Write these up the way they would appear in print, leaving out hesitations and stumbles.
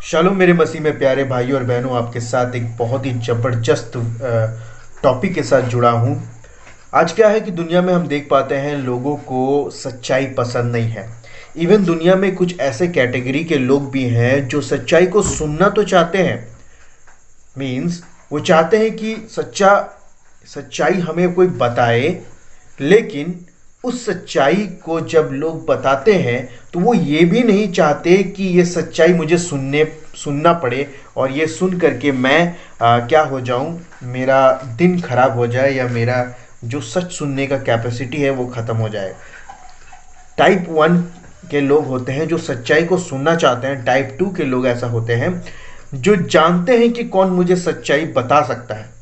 Shalom मेरे मसीह में प्यारे भाई और बहनों, आपके साथ एक बहुत ही ज़बरदस्त टॉपिक के साथ जुड़ा हूँ। आज क्या है कि दुनिया में हम देख पाते हैं लोगों को सच्चाई पसंद नहीं है। इवन दुनिया में कुछ ऐसे कैटेगरी के लोग भी हैं जो सच्चाई को सुनना तो चाहते हैं। मीन्स वो चाहते हैं कि सच्चाई हमें कोई बताए, लेकिन उस सच्चाई को जब लोग बताते हैं तो वो ये भी नहीं चाहते कि ये सच्चाई मुझे सुनना पड़े और ये सुन करके मैं क्या हो जाऊं, मेरा दिन खराब हो जाए या मेरा जो सच सुनने का कैपेसिटी है वो ख़त्म हो जाए। टाइप 1 के लोग होते हैं जो सच्चाई को सुनना चाहते हैं। टाइप 2 के लोग ऐसा होते हैं जो जानते हैं कि कौन मुझे सच्चाई बता सकता है।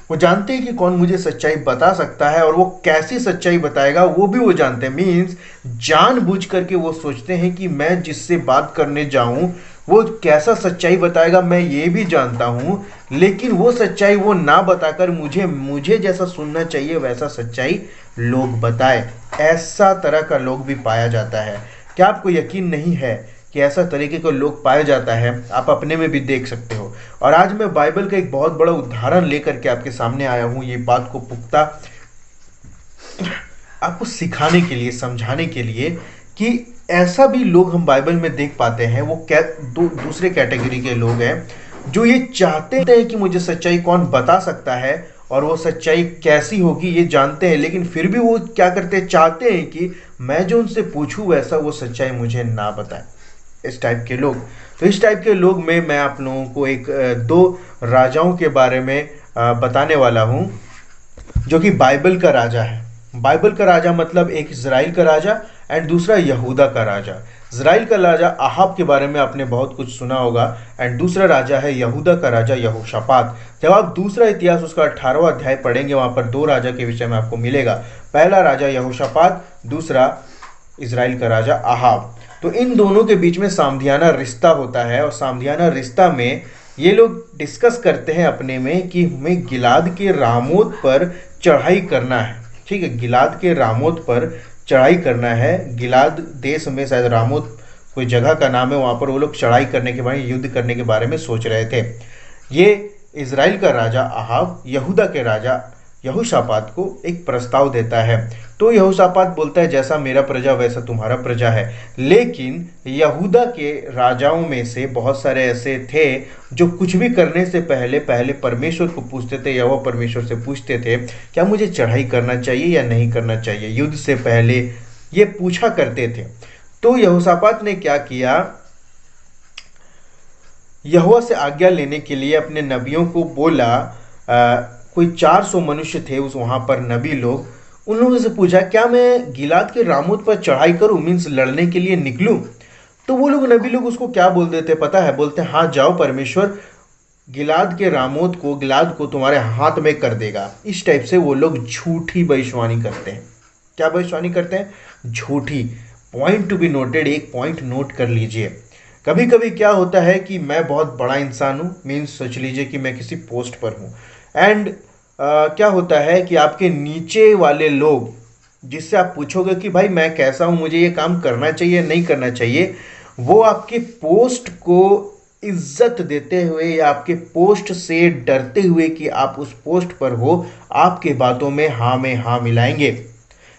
वो जानते हैं कि कौन मुझे सच्चाई बता सकता है और वो कैसी सच्चाई बताएगा वो भी वो जानते हैं। मीन्स जानबूझ करके वो सोचते हैं कि मैं जिससे बात करने जाऊं वो कैसा सच्चाई बताएगा मैं ये भी जानता हूं, लेकिन वो सच्चाई वो ना बताकर मुझे मुझे जैसा सुनना चाहिए वैसा सच्चाई लोग बताए। ऐसा तरह का लोग भी पाया जाता है। क्या आपको यकीन नहीं है कि ऐसा तरीके का लोग पाया जाता है? आप अपने में भी देख सकते हो। और आज मैं बाइबल का एक बहुत बड़ा उदाहरण लेकर के आपके सामने आया हूँ, ये बात को पुख्ता आपको सिखाने के लिए, समझाने के लिए कि ऐसा भी लोग हम बाइबल में देख पाते हैं। वो दूसरे कैटेगरी के लोग हैं जो ये चाहते हैं कि मुझे सच्चाई कौन बता सकता है और वो सच्चाई कैसी होगी ये जानते हैं, लेकिन फिर भी वो क्या करते हैं, चाहते हैं कि मैं जो उनसे पूछूं वैसा वो सच्चाई मुझे ना बताए। इस टाइप के लोग, तो इस टाइप के लोग में मैं आप लोगों को एक दो राजाओं के बारे में बताने वाला हूं जो कि बाइबल का राजा है। बाइबल का राजा मतलब एक इज़राइल का राजा एंड दूसरा यहूदा का राजा। इज़राइल का राजा आहाब के बारे में आपने बहुत कुछ सुना होगा एंड दूसरा राजा है यहूदा का राजा यहोशापात। जब आप दूसरा इतिहास उसका 18वां अध्याय पढ़ेंगे वहां पर दो राजा के विषय में आपको मिलेगा। पहला राजा यहोशापात, दूसरा इज़राइल का राजा आहाब। तो इन दोनों के बीच में सामधियाना रिश्ता होता है और सामधियाना रिश्ता में ये लोग डिस्कस करते हैं अपने में कि हमें गिलाद के रामोत पर चढ़ाई करना है। ठीक है, गिलाद के रामोत पर चढ़ाई करना है। गिलाद देश में शायद रामोत कोई जगह का नाम है, वहाँ पर वो लोग चढ़ाई करने के बारे में, युद्ध करने के बारे में सोच रहे थे। ये इज़राइल का राजा आहाब यहूदा के राजा यहोशापात को एक प्रस्ताव देता है। तो यहोशापात बोलता है जैसा मेरा प्रजा वैसा तुम्हारा प्रजा है। लेकिन यहूदा के राजाओं में से बहुत सारे ऐसे थे जो कुछ भी करने से पहले पहले परमेश्वर को पूछते थे या वो परमेश्वर से पूछते थे क्या मुझे चढ़ाई करना चाहिए या नहीं करना चाहिए। युद्ध से पहले ये पूछा करते थे। तो यहोशापात ने क्या किया, यहोवा से आज्ञा लेने के लिए अपने नबियों को बोला। कोई 400 मनुष्य थे उस वहाँ पर नबी लोग, उन लोगों से पूछा क्या मैं गिलाद के रामोत पर चढ़ाई करूं, मीन्स लड़ने के लिए निकलूं। तो वो लोग नबी लोग उसको क्या बोल देते पता है, बोलते हैं हाँ जाओ, परमेश्वर गिलाद को तुम्हारे हाथ में कर देगा। इस टाइप से वो लोग झूठी भविष्यवाणी करते हैं। क्या भविष्यवाणी करते हैं? झूठी। पॉइंट टू बी नोटेड, एक पॉइंट नोट कर लीजिए। कभी कभी क्या होता है कि मैं बहुत बड़ा इंसान हूँ, मीन्स सोच लीजिए कि मैं किसी पोस्ट पर हूँ एंड क्या होता है कि आपके नीचे वाले लोग जिससे आप पूछोगे कि भाई मैं कैसा हूँ, मुझे ये काम करना चाहिए नहीं करना चाहिए, वो आपके पोस्ट को इज्जत देते हुए या आपके पोस्ट से डरते हुए कि आप उस पोस्ट पर हो, आपके बातों में हाँ मिलाएंगे।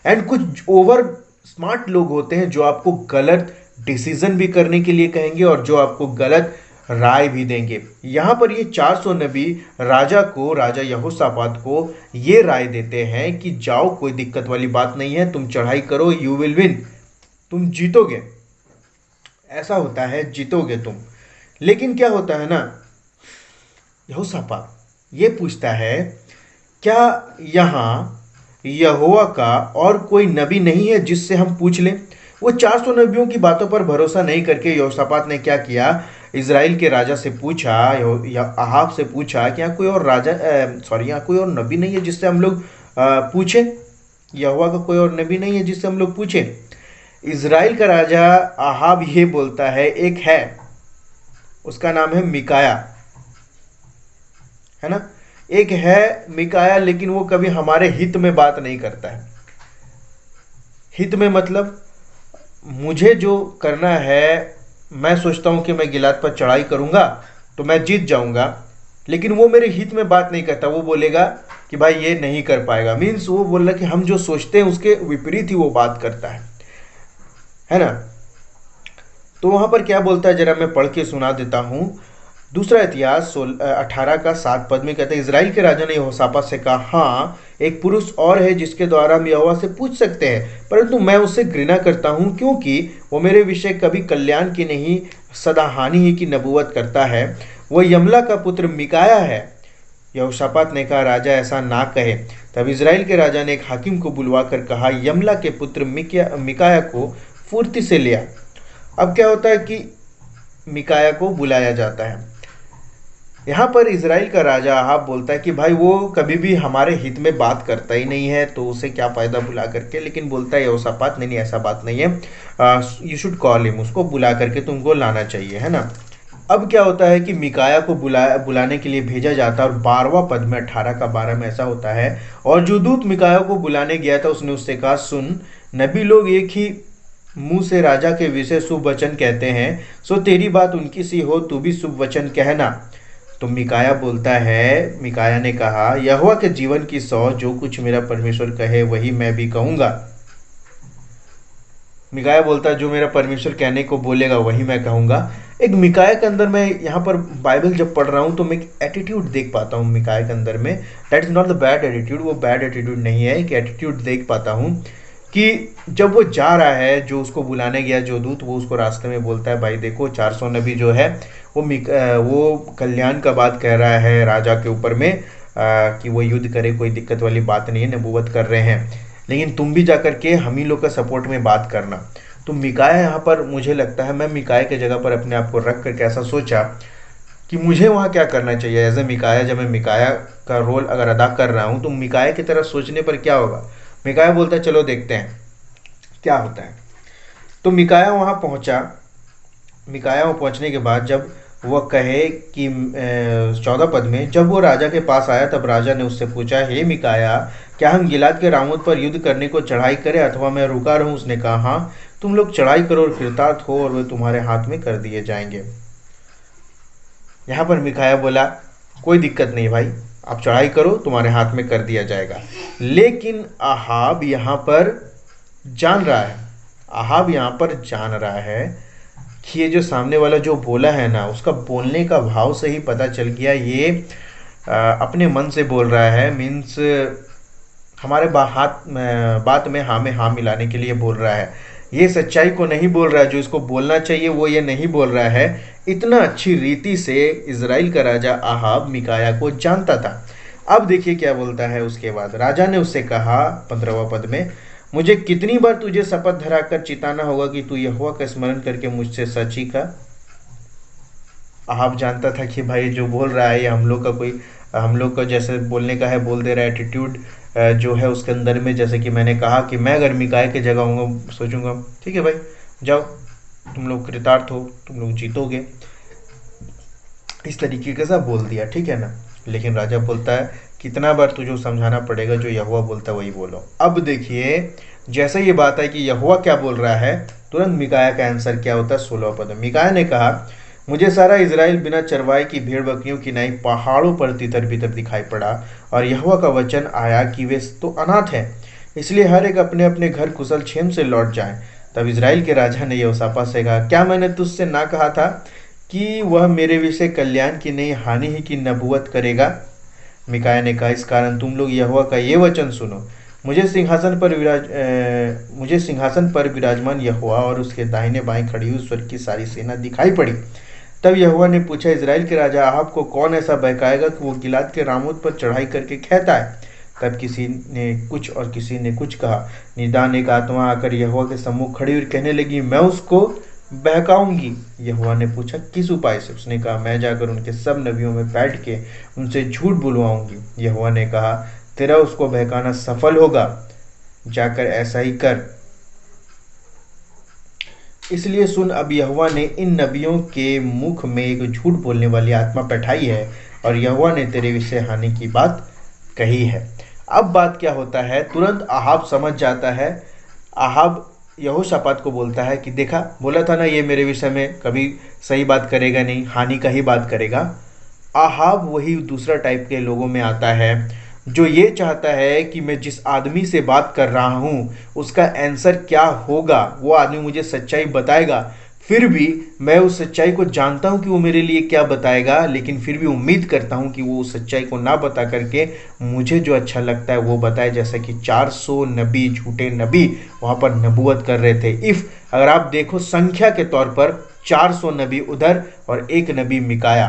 एंड कुछ ओवर स्मार्ट लोग होते हैं जो आपको गलत डिसीजन भी करने के लिए कहेंगे और जो आपको गलत राय भी देंगे। यहाँ पर ये 400 नबी राजा यहोशापात को ये राय देते हैं कि जाओ, कोई दिक्कत वाली बात नहीं है, तुम चढ़ाई करो, यू विल विन, तुम जीतोगे। ऐसा होता है, जीतोगे तुम। लेकिन क्या होता है ना, यहोशापात ये पूछता है क्या यहाँ यहोवा का और कोई नबी नहीं है जिससे हम पूछ लें। वो 400 नबियों की बातों पर भरोसा नहीं करके यहोशापात ने क्या किया, इज़राइल के राजा से पूछा या आहाब से पूछा कि यहाँ कोई और यहाँ कोई और नबी नहीं है जिससे हम लोग पूछे। यहोवा का कोई और नबी नहीं है जिससे हम लोग पूछे। इज़राइल का राजा आहाब ये बोलता है एक है, उसका नाम है मिकाया, है ना, एक है मिकाया, लेकिन वो कभी हमारे हित में बात नहीं करता है। हित में मतलब मुझे जो करना है मैं सोचता हूँ कि मैं गिलाद पर चढ़ाई करूँगा तो मैं जीत जाऊँगा, लेकिन वो मेरे हित में बात नहीं करता। वो बोलेगा कि भाई ये नहीं कर पाएगा, मीन्स वो बोल रहा कि हम जो सोचते हैं उसके विपरीत ही वो बात करता है ना। तो वहां पर क्या बोलता है जरा मैं पढ़ के सुना देता हूँ। दूसरा इतिहास 18 का 7 पद में कहते हैं, इजराइल के राजा ने यहोशापात से कहा, हाँ एक पुरुष और है जिसके द्वारा हम यहोवा से पूछ सकते हैं, परंतु मैं उससे घृणा करता हूँ, क्योंकि वो मेरे विषय कभी कल्याण की नहीं सदा हानि ही की नबूवत करता है। वह यमला का पुत्र मिकाया है। यहोशापात ने कहा, राजा ऐसा ना कहे। तब इजराइल के राजा ने एक हाकिम को बुलवाकर कहा, यमला के पुत्र मिकाया को फुर्ती से लिया। अब क्या होता है कि मिकाया को बुलाया जाता है। यहाँ पर इजराइल का राजा अहाब बोलता है कि भाई वो कभी भी हमारे हित में बात करता ही नहीं है, तो उसे क्या फ़ायदा बुला करके। लेकिन बोलता है यहोशापात, नहीं ऐसा बात नहीं है, यू शुड कॉल हिम, उसको बुला करके तुमको लाना चाहिए, है ना। अब क्या होता है कि मिकाया को बुलाने के लिए भेजा जाता है, और 12वां पद में 18 का 12 में ऐसा होता है, और जो दूत मिकाया को बुलाने गया था उसने उससे कहा, सुन, नबी लोग एक ही मुंह से राजा के विषय शुभ वचन कहते हैं, सो तेरी बात उनकी सी हो, तू भी शुभ वचन कहना। तो मिकाया बोलता है, मिकाया ने कहा, यहोवा के जीवन की सौ, जो कुछ मेरा परमेश्वर कहे वही मैं भी कहूंगा। मिकाया बोलता है, जो मेरा परमेश्वर कहने को बोलेगा वही मैं कहूंगा। एक मिकाया के अंदर, मैं यहाँ पर बाइबल जब पढ़ रहा हूँ तो मैं एक एटीट्यूड देख पाता हूँ मिकाया के अंदर में। That is not the bad attitude, वो बैड एटीट्यूड नहीं है, एक एटीट्यूड देख पाता हूँ कि जब वो जा रहा है, जो उसको बुलाने गया जो दूत, वो उसको रास्ते में बोलता है, भाई देखो 400 नबी जो है वो कल्याण का बात कह रहा है राजा के ऊपर में, कि वो युद्ध करे, कोई दिक्कत वाली बात नहीं है, नबूवत कर रहे हैं, लेकिन तुम भी जा करके हम ही लोग का सपोर्ट में बात करना। तो मिकाया यहाँ पर, मुझे लगता है, मैं मिकाया की जगह पर अपने आप को रख करके ऐसा सोचा कि मुझे वहाँ क्या करना चाहिए एज ए मिकाया। जब मैं मिकाया का रोल अगर अदा कर रहा हूँ तो मिकाया की तरह सोचने पर क्या होगा। मिकाया बोलता है, चलो देखते हैं क्या होता है। तो मिकाया वहाँ पहुँचा। मिकाया वहाँ पहुँचने के बाद जब वह कहे कि 14 पद में, जब वो राजा के पास आया तब राजा ने उससे पूछा, हे मिकाया, क्या हम गिलाद के रामोत पर युद्ध करने को चढ़ाई करें अथवा मैं रुका रहूं। उसने कहा, हाँ तुम लोग चढ़ाई करो और कृतार्थ हो, और वे तुम्हारे हाथ में कर दिए जाएंगे। यहाँ पर मिकाया बोला, कोई दिक्कत नहीं भाई, आप चढ़ाई करो, तुम्हारे हाथ में कर दिया जाएगा। लेकिन अहाब यहाँ पर जान रहा है, अहाब यहाँ पर जान रहा है कि ये जो सामने वाला जो बोला है ना, उसका बोलने का भाव से ही पता चल गया, ये अपने मन से बोल रहा है। मीन्स हमारे बात में हाँ मिलाने के लिए बोल रहा है। ये सच्चाई को नहीं बोल रहा है, जो इसको बोलना चाहिए वो ये नहीं बोल रहा है। इतना अच्छी रीति से इजराइल का राजा अहाब मिकाया को जानता था। अब देखिए क्या बोलता है उसके बाद। राजा ने उससे कहा 15वां पद में, मुझे कितनी बार तुझे शपथ धराकर चिताना होगा कि तू यहोवा का स्मरण करके मुझसे सच ही का। अहाब जानता था कि भाई जो बोल रहा है ये हम लोग का जैसे बोलने का है बोल दे रहा है। एटीट्यूड जो है उसके अंदर में, जैसे कि मैंने कहा कि मैं अगर मिकाया की जगह होऊंगा, सोचूंगा ठीक है भाई जाओ, तुम लोग कृतार्थ हो, तुम लोग जीतोगे, इस तरीके के सब बोल दिया, ठीक है ना। लेकिन राजा बोलता है, कितना बार तुझे समझाना पड़ेगा, जो यहोवा बोलता है वही बोलो। अब देखिए जैसे ये बात है कि यहोवा क्या बोल रहा है, तुरंत मिकाया का आंसर क्या होता है। 16 पद में मिकाया ने कहा, मुझे सारा इजराइल बिना चरवाई की भेड़ बकरियों की नाई पहाड़ों पर तितर बितर दिखाई पड़ा, और यहोवा का वचन आया कि वे तो अनाथ हैं, इसलिए हर एक अपने अपने घर कुशल क्षेम से लौट जाएं। तब इजराइल के राजा ने यहोशापात से कहा, क्या मैंने तुझसे ना कहा था कि वह मेरे विषय कल्याण की नहीं हानि ही की नबूवत करेगा। मिकाया ने कहा, इस कारण तुम लोग यहोवा का ये वचन सुनो, मुझे सिंहासन पर विराजमान यहोवा और उसके दाहिने बाएं खड़ी हुई स्वर्ग की सारी सेना दिखाई पड़ी। तब यहोवा ने पूछा, इजराइल के राजा अहाब को कौन ऐसा बहकाएगा कि वो गिलाद के रामोत पर चढ़ाई करके कहता है। तब किसी ने कुछ और किसी ने कुछ कहा। निदान एक आत्मा आकर यहोवा के सम्मुख खड़ी और कहने लगी, मैं उसको बहकाऊंगी। यहोवा ने पूछा, किस उपाय से। उसने कहा, मैं जाकर उनके सब नबियों में बैठ के उनसे झूठ बुलवाऊंगी। यहोवा ने कहा, तेरा उसको बहकाना सफल होगा, जाकर ऐसा ही कर। इसलिए सुन, अब यहोवा ने इन नबियों के मुख में एक झूठ बोलने वाली आत्मा बैठाई है, और यहोवा ने तेरे विषय हानि की बात कही है। अब बात क्या होता है, तुरंत अहाब समझ जाता है। अहाब यहोशापात को बोलता है कि देखा, बोला था ना ये मेरे विषय में कभी सही बात करेगा नहीं, हानि का ही बात करेगा। आहाब वही दूसरा टाइप के लोगों में आता है जो ये चाहता है कि मैं जिस आदमी से बात कर रहा हूँ उसका आंसर क्या होगा, वो आदमी मुझे सच्चाई बताएगा, फिर भी मैं उस सच्चाई को जानता हूँ कि वो मेरे लिए क्या बताएगा, लेकिन फिर भी उम्मीद करता हूँ कि वो उस सच्चाई को ना बता करके मुझे जो अच्छा लगता है वो बताए। जैसा कि 400 नबी, झूठे नबी वहाँ पर नबूवत कर रहे थे। इफ़ अगर आप देखो संख्या के तौर पर 400 नबी उधर और एक नबी मिकाया,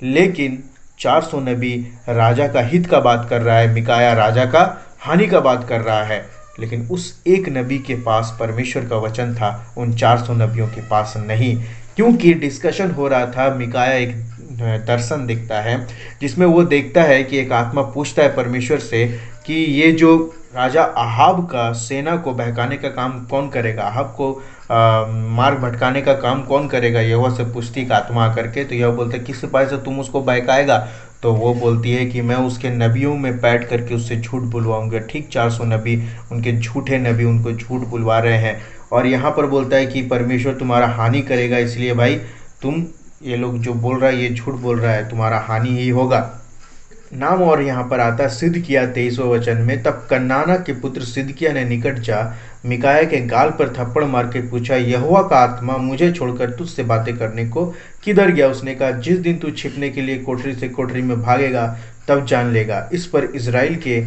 लेकिन 400 नबी राजा का हित का बात कर रहा है, मिकाया राजा का हानि का बात कर रहा है। लेकिन उस एक नबी के पास परमेश्वर का वचन था, उन 400 नबियों के पास नहीं। क्योंकि डिस्कशन हो रहा था, मिकाया एक दर्शन देखता है जिसमें वो देखता है कि एक आत्मा पूछता है परमेश्वर से कि ये जो राजा अहाब का सेना को बहकाने का काम कौन करेगा, अहाब को मार्ग भटकाने का काम कौन करेगा। यहोवा से पूछती एक आत्मा आकर के, तो यह बोलता है किस उपाय से तुम उसको बहकाएगा। तो वो बोलती है कि मैं उसके नबियों में बैठ करके उससे झूठ बुलवाऊंगा। ठीक 400 नबी, उनके झूठे नबी उनको झूठ बुलवा रहे हैं। और यहाँ पर बोलता है कि परमेश्वर तुम्हारा हानि करेगा, इसलिए भाई तुम, ये लोग जो बोल रहा है ये झूठ बोल रहा है, तुम्हारा हानि ही होगा। नाम और यहाँ पर आता है सिदकिय्याह 23वें वचन में, तब कन्नाना के पुत्र सिदकिय्याह ने निकट जा मिकाया के गाल पर थप्पड़ मार के पूछा, यहोवा का आत्मा मुझे छोड़कर तुझसे बातें करने को किधर गया। उसने कहा, जिस दिन तू छिपने के लिए कोठरी से कोठरी में भागेगा तब जान लेगा। इस पर इज़राइल के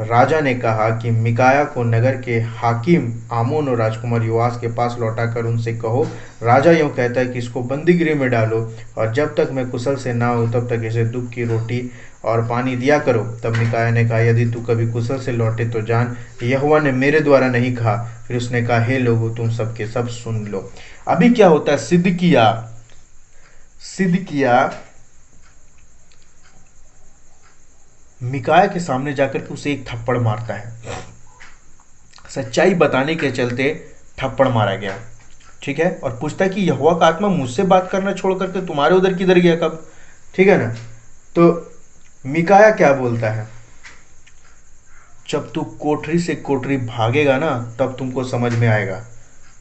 राजा ने कहा कि मिकाया को नगर के हाकिम आमोन और राजकुमार योआस के पास लौटाकर उनसे कहो, राजा यूँ कहता है कि इसको बंदीगृह में डालो, और जब तक मैं कुशल से ना हूँ तब तक इसे दुख की रोटी और पानी दिया करो। तब मिकाया ने कहा, यदि तू कभी कुशल से लौटे तो जान, यहोवा ने मेरे द्वारा नहीं कहा। फिर उसने कहा, हे लोगों, तुम सब के सब सुन लो। अभी क्या होता है, सिदकिय्याह मिकाया के सामने जाकर के उसे एक थप्पड़ मारता है। सच्चाई बताने के चलते थप्पड़ मारा गया, ठीक है। और पूछता है कि यहोवा का आत्मा मुझसे बात करना छोड़ करके तुम्हारे उधर किधर गया कब, ठीक है ना। तो मिकाया क्या बोलता है, जब तू कोठरी से कोठरी भागेगा ना तब तुमको समझ में आएगा।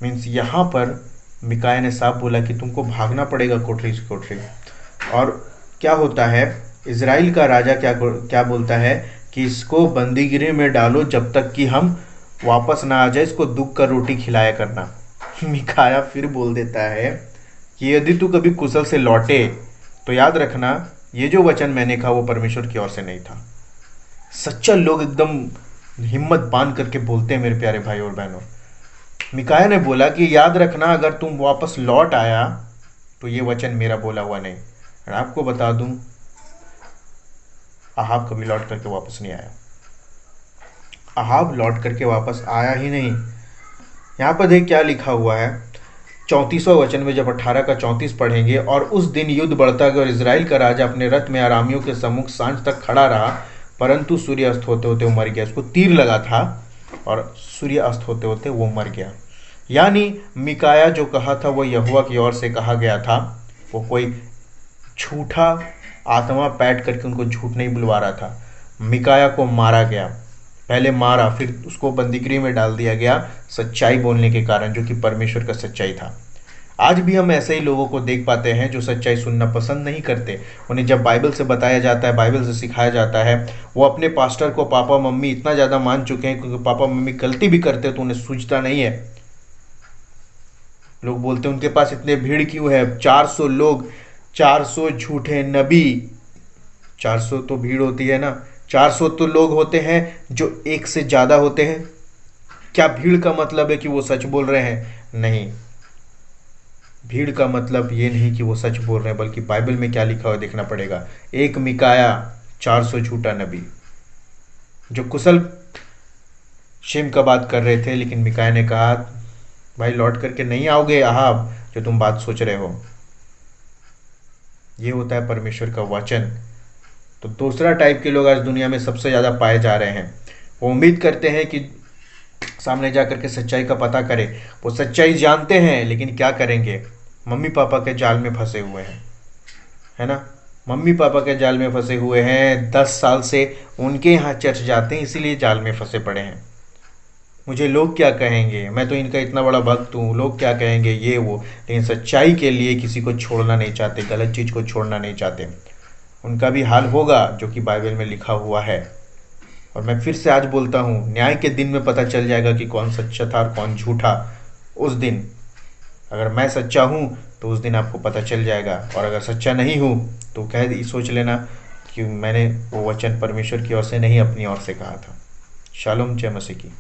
मीन्स यहाँ पर मिकाया ने साफ बोला कि तुमको भागना पड़ेगा कोठरी से कोठरी। और क्या होता है, इज़राइल का राजा क्या बोलता है कि इसको बंदीगृह में डालो जब तक कि हम वापस ना आ जाए, इसको दुख का रोटी खिलाया करना। मिकाया फिर बोल देता है कि यदि तू कभी कुशल से लौटे तो याद रखना ये जो वचन मैंने कहा वो परमेश्वर की ओर से नहीं था। सच्चा लोग एकदम हिम्मत बांध करके बोलते हैं मेरे प्यारे भाई और बहनों। मिकाया ने बोला कि याद रखना अगर तुम वापस लौट आया तो ये वचन मेरा बोला हुआ नहीं। और आपको बता दूं, अहाब कभी लौट करके वापस नहीं आया। अहाब लौट करके वापस आया ही नहीं। यहाँ पर देख क्या लिखा हुआ है 34वां वचन में, जब 18 का 34 पढ़ेंगे, और उस दिन युद्ध बढ़ता गया और इज़राइल का राजा अपने रथ में अरामियों के सम्मुख सांझ तक खड़ा रहा, परंतु सूर्य अस्त होते होते वो मर गया। उसको तीर लगा था और सूर्य अस्त होते होते वो मर गया। यानी मिकाया जो कहा था वो यहोवा की ओर से कहा गया था। वो कोई झूठा आत्मा बैठ करके उनको झूठ नहीं बुलवा रहा था। मिकाया को मारा गया, पहले मारा फिर उसको बंदीगृह में डाल दिया गया सच्चाई बोलने के कारण, जो कि परमेश्वर का सच्चाई था। आज भी हम ऐसे ही लोगों को देख पाते हैं जो सच्चाई सुनना पसंद नहीं करते। उन्हें जब बाइबल से बताया जाता है, बाइबल से सिखाया जाता है, वो अपने पास्टर को पापा मम्मी इतना ज़्यादा मान चुके हैं क्योंकि पापा मम्मी गलती भी करते तो उन्हें सूझता नहीं है। लोग बोलते हैं उनके पास इतने भीड़ क्यों है, 400 लोग, 400 झूठे नबी। 400 तो भीड़ होती है ना, 400 तो लोग होते हैं जो एक से ज़्यादा होते हैं। क्या भीड़ का मतलब है कि वो सच बोल रहे हैं? नहीं, भीड़ का मतलब ये नहीं कि वो सच बोल रहे हैं, बल्कि बाइबल में क्या लिखा हुआ देखना पड़ेगा। एक मिकाया, 400 झूठा नबी जो कुशल शेम का बात कर रहे थे, लेकिन मिकाया ने कहा भाई लौट करके नहीं आओगे अहाब जो तुम बात सोच रहे हो। ये होता है परमेश्वर का वचन। तो दूसरा टाइप के लोग आज दुनिया में सबसे ज़्यादा पाए जा रहे हैं। वो उम्मीद करते हैं कि सामने जा कर के सच्चाई का पता करें। वो सच्चाई जानते हैं लेकिन क्या करेंगे, मम्मी पापा के जाल में फंसे हुए हैं, है ना। मम्मी पापा के जाल में फंसे हुए हैं, 10 साल से उनके यहाँ चर्च जाते हैं इसीलिए जाल में फंसे पड़े हैं। मुझे लोग क्या कहेंगे, मैं तो इनका इतना बड़ा भक्त हूँ, लोग क्या कहेंगे, ये वो। लेकिन सच्चाई के लिए किसी को छोड़ना नहीं चाहते, गलत चीज़ को छोड़ना नहीं चाहते। उनका भी हाल होगा जो कि बाइबल में लिखा हुआ है। और मैं फिर से आज बोलता हूँ, न्याय के दिन में पता चल जाएगा कि कौन सच्चा था और कौन झूठा। उस दिन अगर मैं सच्चा हूँ तो उस दिन आपको पता चल जाएगा, और अगर सच्चा नहीं हूँ तो सोच लेना कि मैंने वो वचन परमेश्वर की ओर से नहीं अपनी ओर से कहा था। शालोम, जय मसीह की।